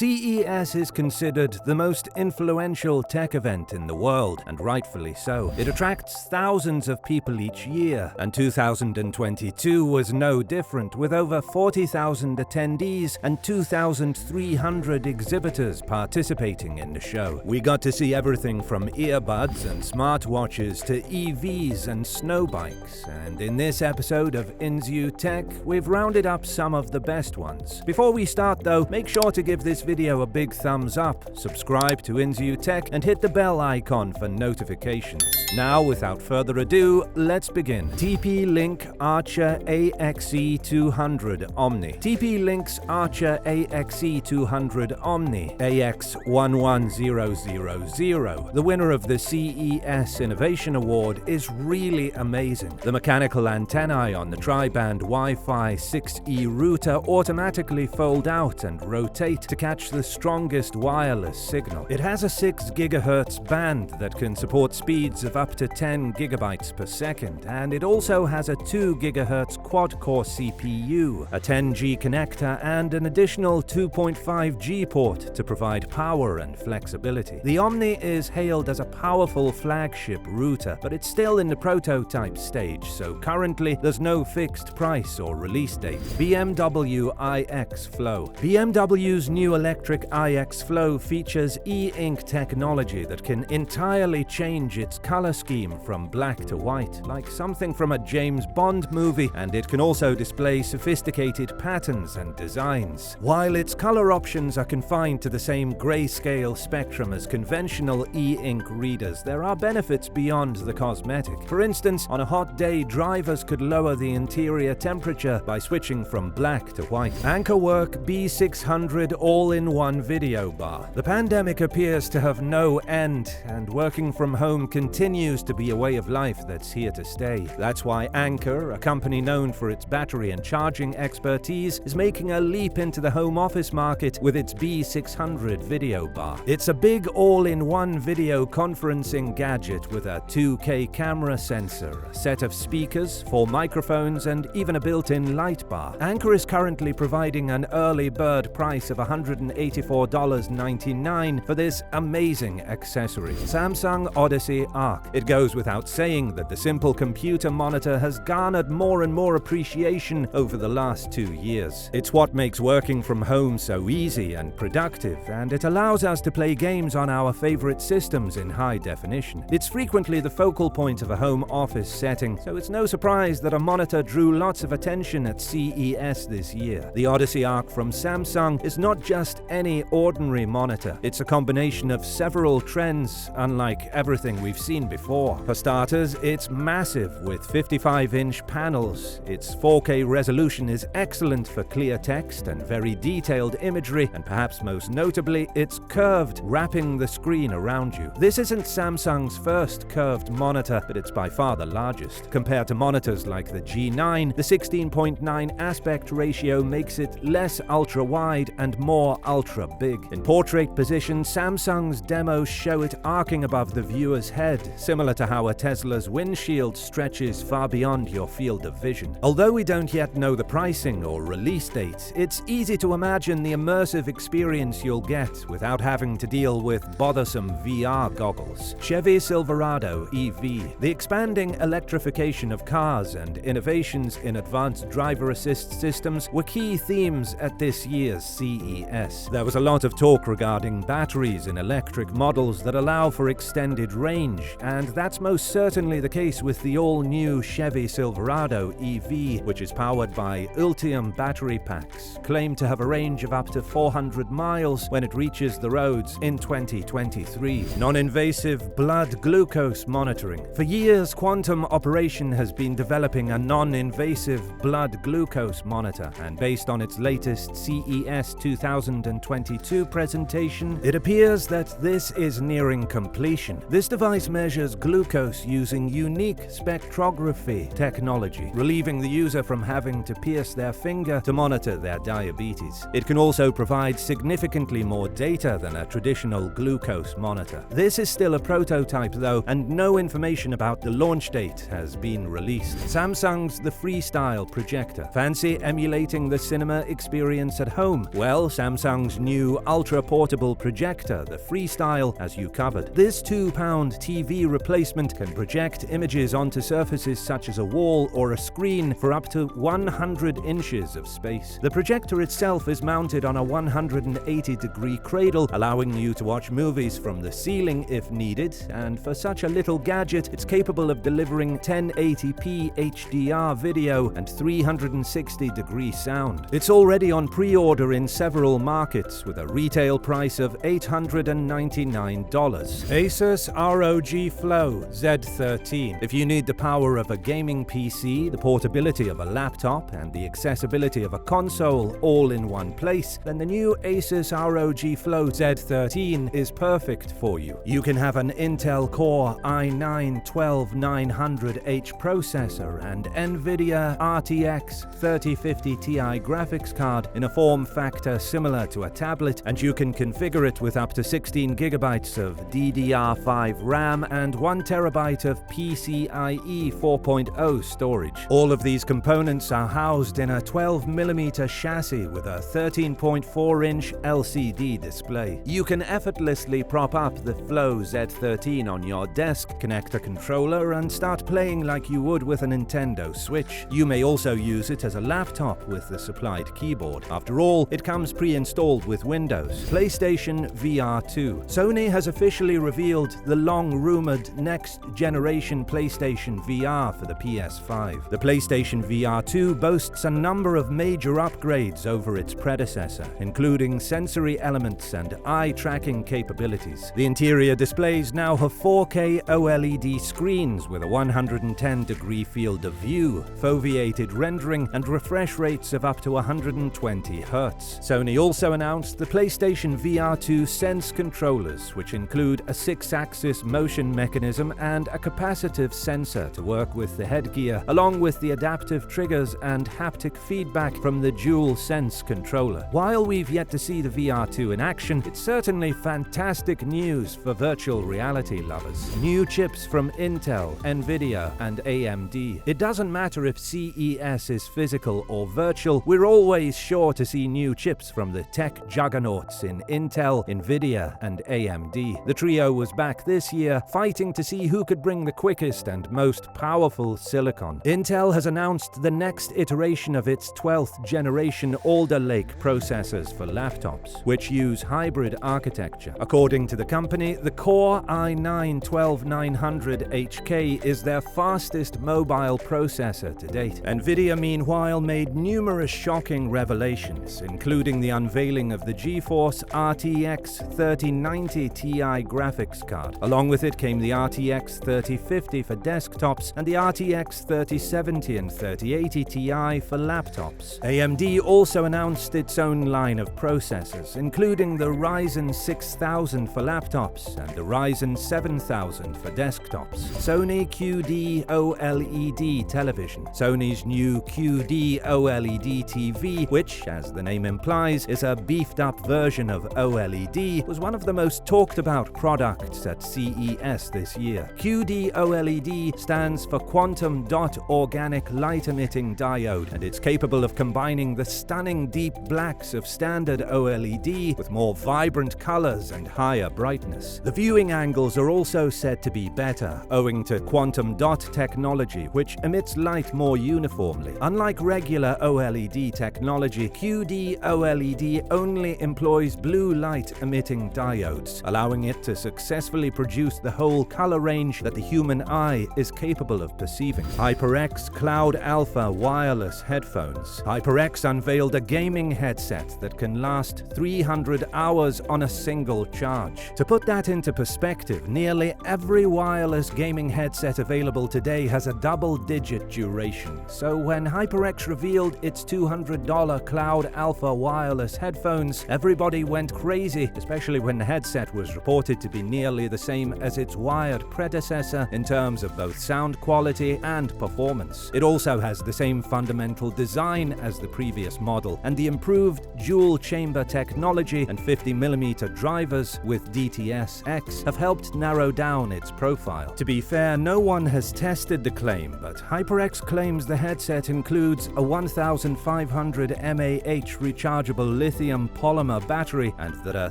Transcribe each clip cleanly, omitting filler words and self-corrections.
CES is considered the most influential tech event in the world, and rightfully so. It attracts thousands of people each year, and 2022 was no different, with over 40,000 attendees and 2,300 exhibitors participating in the show. We got to see everything from earbuds and smartwatches to EVs and snow bikes, and in this episode of InZU Tech, we've rounded up some of the best ones. Before we start though, make sure to give this video a big thumbs up, subscribe to InZU Tech, and hit the bell icon for notifications. Now, without further ado, let's begin. TP-Link Archer AXE200 Omni. TP-Link's Archer AXE200 Omni AX11000, the winner of the CES Innovation Award, is really amazing. The mechanical antennae on the tri-band Wi-Fi 6E router automatically fold out and rotate to catch the strongest wireless signal. It has a 6 GHz band that can support speeds of up to 10 GB per second, and it also has a 2 GHz quad-core CPU, a 10G connector, and an additional 2.5G port to provide power and flexibility. The Omni is hailed as a powerful flagship router, but it's still in the prototype stage, so currently there's no fixed price or release date. BMW iX Flow. BMW's new electric iX Flow features e-ink technology that can entirely change its color scheme from black to white, like something from a James Bond movie, and it can also display sophisticated patterns and designs. While its color options are confined to the same grayscale spectrum as conventional e-ink readers, there are benefits beyond the cosmetic. For instance, on a hot day, drivers could lower the interior temperature by switching from black to white. Anchorwork B600 all-in-one video bar. The pandemic appears to have no end, and working from home continues to be a way of life that's here to stay. That's why Anchor, a company known for its battery and charging expertise, is making a leap into the home office market with its B600 video bar. It's a big all-in-one video conferencing gadget with a 2K camera sensor, a set of speakers, 4 microphones, and even a built-in light bar. Anchor is currently providing an early bird price of $184.99 for this amazing accessory. Samsung Odyssey Arc. It goes without saying that the simple computer monitor has garnered more and more appreciation over the last 2 years. It's what makes working from home so easy and productive, and it allows us to play games on our favorite systems in high definition. It's frequently the focal point of a home office setting, so it's no surprise that a monitor drew lots of attention at CES this year. The Odyssey Arc from Samsung is not just any ordinary monitor. It's a combination of several trends, unlike everything we've seen before. For starters, it's massive with 55-inch panels. Its 4K resolution is excellent for clear text and very detailed imagery, and perhaps most notably, it's curved, wrapping the screen around you. This isn't Samsung's first curved monitor, but it's by far the largest. Compared to monitors like the G9, the 16.9 aspect ratio makes it less ultra-wide and more ultra-big. In portrait position, Samsung's demos show it arcing above the viewer's head, similar to how a Tesla's windshield stretches far beyond your field of vision. Although we don't yet know the pricing or release date, it's easy to imagine the immersive experience you'll get without having to deal with bothersome VR goggles. Chevy Silverado EV. The expanding electrification of cars and innovations in advanced driver assist systems were key themes at this year's CES. There was a lot of talk regarding batteries in electric models that allow for extended range, and that's most certainly the case with the all-new Chevy Silverado EV, which is powered by Ultium battery packs, claimed to have a range of up to 400 miles when it reaches the roads in 2023. Non-invasive blood glucose monitoring. For years, Quantum Operation has been developing a non-invasive blood glucose monitor, and based on its latest CES 2022 presentation, it appears that this is nearing completion. This device measures glucose using unique spectrography technology, relieving the user from having to pierce their finger to monitor their diabetes. It can also provide significantly more data than a traditional glucose monitor. This is still a prototype though, and no information about the launch date has been released. Samsung's the Freestyle projector. Fancy emulating the cinema experience at home? Well, Samsung Samsung's new ultra-portable projector, the Freestyle, as you covered. This £2 TV replacement can project images onto surfaces such as a wall or a screen for up to 100 inches of space. The projector itself is mounted on a 180-degree cradle, allowing you to watch movies from the ceiling if needed, and for such a little gadget, it's capable of delivering 1080p HDR video and 360-degree sound. It's already on pre-order in several markets with a retail price of $899. Asus ROG Flow Z13. If you need the power of a gaming PC, the portability of a laptop, and the accessibility of a console all in one place, then the new Asus ROG Flow Z13 is perfect for you. You can have an Intel Core i9-12900H processor and NVIDIA RTX 3050 Ti graphics card in a form factor similar to a tablet, and you can configure it with up to 16 GB of DDR5 RAM and 1 TB of PCIe 4.0 storage. All of these components are housed in a 12mm chassis with a 13.4-inch LCD display. You can effortlessly prop up the Flow Z13 on your desk, connect a controller, and start playing like you would with a Nintendo Switch. You may also use it as a laptop with the supplied keyboard. After all, it comes pre-installed with Windows. PlayStation VR 2. Sony has officially revealed the long-rumored next-generation PlayStation VR for the PS5. The PlayStation VR 2 boasts a number of major upgrades over its predecessor, including sensory elements and eye-tracking capabilities. The interior displays now have 4K OLED screens with a 110-degree field of view, foveated rendering, and refresh rates of up to 120 Hz. Sony also announced the PlayStation VR 2 Sense controllers, which include a 6-axis motion mechanism and a capacitive sensor to work with the headgear, along with the adaptive triggers and haptic feedback from the DualSense controller. While we've yet to see the VR 2 in action, it's certainly fantastic news for virtual reality lovers. New chips from Intel, Nvidia, and AMD. It doesn't matter if CES is physical or virtual, we're always sure to see new chips from the tech juggernauts in Intel, Nvidia, and AMD. The trio was back this year, fighting to see who could bring the quickest and most powerful silicon. Intel has announced the next iteration of its 12th generation Alder Lake processors for laptops, which use hybrid architecture. According to the company, the Core i9-12900HK is their fastest mobile processor to date. Nvidia, meanwhile, made numerous shocking revelations, including the unveiling of the GeForce RTX 3090 Ti graphics card. Along with it came the RTX 3050 for desktops and the RTX 3070 and 3080 Ti for laptops. AMD also announced its own line of processors, including the Ryzen 6000 for laptops and the Ryzen 7000 for desktops. Sony QD OLED television. Sony's new QD OLED TV, which, as the name implies, is a beefed-up version of OLED, was one of the most talked about products at CES this year. QD OLED stands for Quantum Dot Organic Light Emitting Diode, and it's capable of combining the stunning deep blacks of standard OLED with more vibrant colors and higher brightness. The viewing angles are also said to be better, owing to quantum dot technology, which emits light more uniformly. Unlike regular OLED technology, QD OLED only employs blue light emitting diodes, allowing it to successfully produce the whole color range that the human eye is capable of perceiving. HyperX Cloud Alpha wireless headphones. HyperX unveiled a gaming headset that can last 300 hours on a single charge. To put that into perspective, nearly every wireless gaming headset available today has a double-digit duration. So when HyperX revealed its $200 Cloud Alpha wireless headphones, everybody went crazy, especially when the headset was reported to be nearly the same as its wired predecessor in terms of both sound quality and performance. It also has the same fundamental design as the previous model, and the improved dual-chamber technology and 50mm drivers with DTS-X have helped narrow down its profile. To be fair, no one has tested the claim, but HyperX claims the headset includes a 1500 mAh rechargeable lithium polymer battery, and that a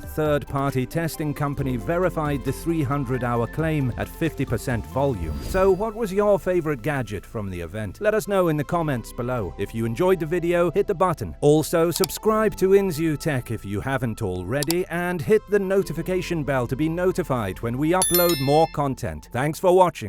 third-party testing company verified the 300-hour claim at 50% volume. So what was your favorite gadget from the event? Let us know in the comments below. If you enjoyed the video, hit the button. Also, subscribe to Inzu Tech if you haven't already, and hit the notification bell to be notified when we upload more content. Thanks for watching.